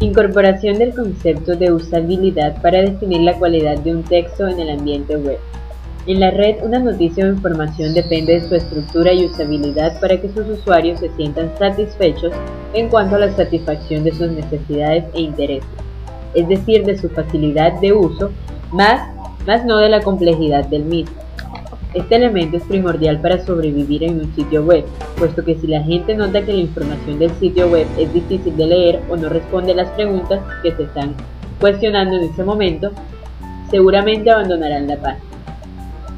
Incorporación del concepto de usabilidad para definir la cualidad de un texto en el ambiente web. En la red, una noticia o información depende de su estructura y usabilidad para que sus usuarios se sientan satisfechos en cuanto a la satisfacción de sus necesidades e intereses, es decir, de su facilidad de uso, más no de la complejidad del mismo. Este elemento es primordial para sobrevivir en un sitio web, puesto que si la gente nota que la información del sitio web es difícil de leer o no responde a las preguntas que se están cuestionando en ese momento, seguramente abandonarán la página.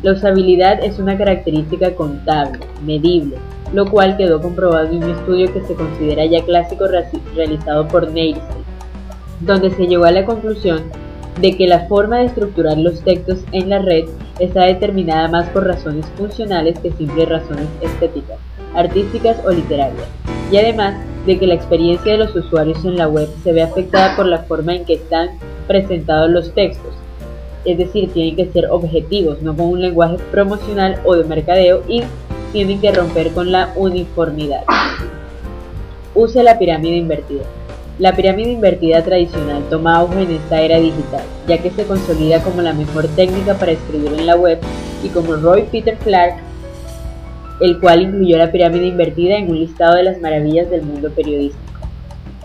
La usabilidad es una característica contable, medible, lo cual quedó comprobado en un estudio que se considera ya clásico realizado por Nielsen, donde se llegó a la conclusión de que la forma de estructurar los textos en la red está determinada más por razones funcionales que simples razones estéticas, artísticas o literarias, y además de que la experiencia de los usuarios en la web se ve afectada por la forma en que están presentados los textos, es decir, tienen que ser objetivos, no con un lenguaje promocional o de mercadeo, y tienen que romper con la uniformidad. Use la pirámide invertida. La pirámide invertida tradicional toma auge en esta era digital, ya que se consolida como la mejor técnica para escribir en la web, y como Roy Peter Clark, el cual incluyó la pirámide invertida en un listado de las maravillas del mundo periodístico.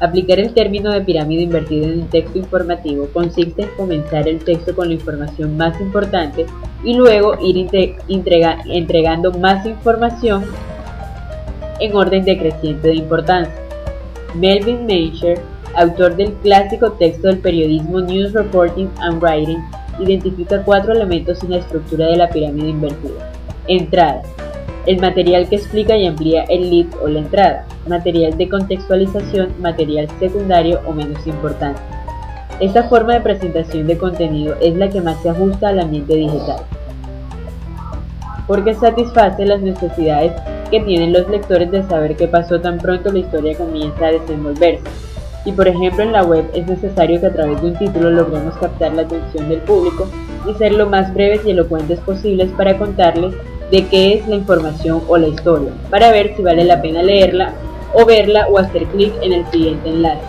Aplicar el término de pirámide invertida en un texto informativo consiste en comenzar el texto con la información más importante y luego ir entregando más información en orden decreciente de importancia. Melvin Mancher, autor del clásico texto del periodismo News Reporting and Writing, identifica 4 elementos en la estructura de la pirámide invertida. Entrada: el material que explica y amplía el lead o la entrada. Material de contextualización, material secundario o menos importante. Esta forma de presentación de contenido es la que más se ajusta al ambiente digital, porque satisface las necesidades que tienen los lectores de saber qué pasó tan pronto la historia comienza a desenvolverse. Y por ejemplo en la web es necesario que a través de un título logremos captar la atención del público y ser lo más breves y elocuentes posibles para contarles de qué es la información o la historia, para ver si vale la pena leerla o verla o hacer clic en el siguiente enlace.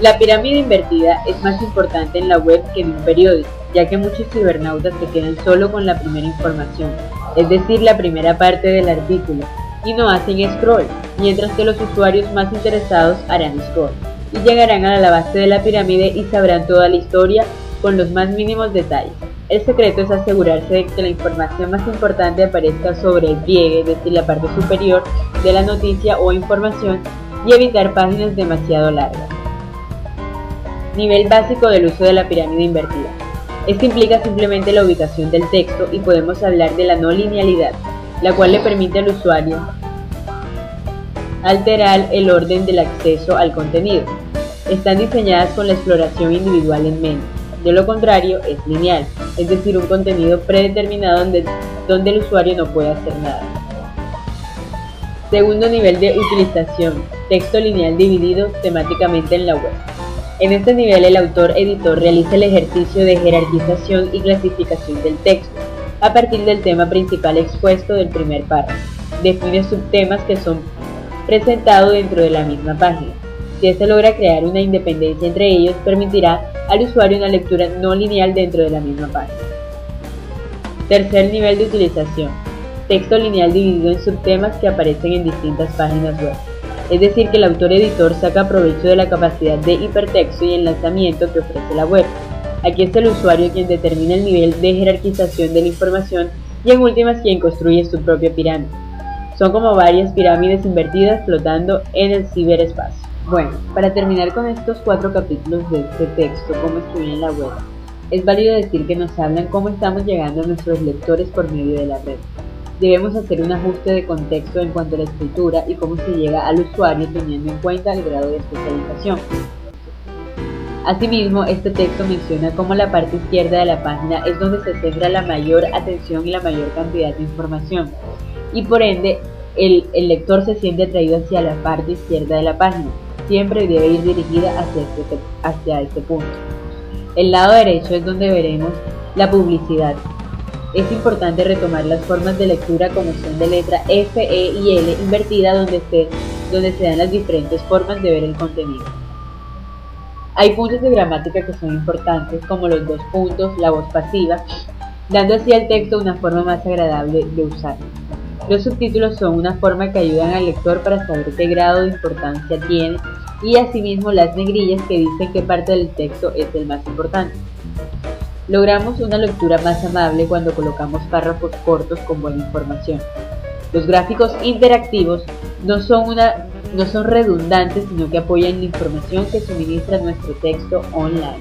La pirámide invertida es más importante en la web que en un periódico, ya que muchos cibernautas se quedan solo con la primera información, es decir, la primera parte del artículo, y no hacen scroll, mientras que los usuarios más interesados harán scroll, y llegarán a la base de la pirámide y sabrán toda la historia con los más mínimos detalles. El secreto es asegurarse de que la información más importante aparezca sobre el pliegue, es decir, la parte superior de la noticia o información, y evitar páginas demasiado largas. Nivel básico del uso de la pirámide invertida. Esto implica simplemente la ubicación del texto y podemos hablar de la no linealidad, la cual le permite al usuario alterar el orden del acceso al contenido. Están diseñadas con la exploración individual en mente. De lo contrario, es lineal, es decir, un contenido predeterminado donde el usuario no puede hacer nada. Segundo nivel de utilización, texto lineal dividido temáticamente en la web. En este nivel el autor-editor realiza el ejercicio de jerarquización y clasificación del texto, a partir del tema principal expuesto del primer párrafo. Define subtemas que son presentados dentro de la misma página. Si este logra crear una independencia entre ellos, permitirá al usuario una lectura no lineal dentro de la misma página. Tercer nivel de utilización, texto lineal dividido en subtemas que aparecen en distintas páginas web. Es decir, que el autor-editor saca provecho de la capacidad de hipertexto y enlazamiento que ofrece la web. Aquí es el usuario quien determina el nivel de jerarquización de la información y en últimas quien construye su propia pirámide. Son como varias pirámides invertidas flotando en el ciberespacio. Bueno, para terminar con estos 4 capítulos de este texto, cómo escribir en la web, es válido decir que nos hablan cómo estamos llegando a nuestros lectores por medio de la red. Debemos hacer un ajuste de contexto en cuanto a la escritura y cómo se llega al usuario teniendo en cuenta el grado de especialización. Asimismo, este texto menciona cómo la parte izquierda de la página es donde se centra la mayor atención y la mayor cantidad de información, y por ende el lector se siente atraído hacia la parte izquierda de la página. Siempre debe ir dirigida hacia este punto. El lado derecho es donde veremos la publicidad. Es importante retomar las formas de lectura como son de letra F, E y L invertida, donde se donde se dan las diferentes formas de ver el contenido. Hay puntos de gramática que son importantes, como los dos puntos, la voz pasiva, dando así al texto una forma más agradable de usar. Los subtítulos son una forma que ayudan al lector para saber qué grado de importancia tiene, y asimismo las negrillas que dicen qué parte del texto es el más importante. Logramos una lectura más amable cuando colocamos párrafos cortos con buena información. Los gráficos interactivos no son redundantes, sino que apoyan la información que suministra nuestro texto online.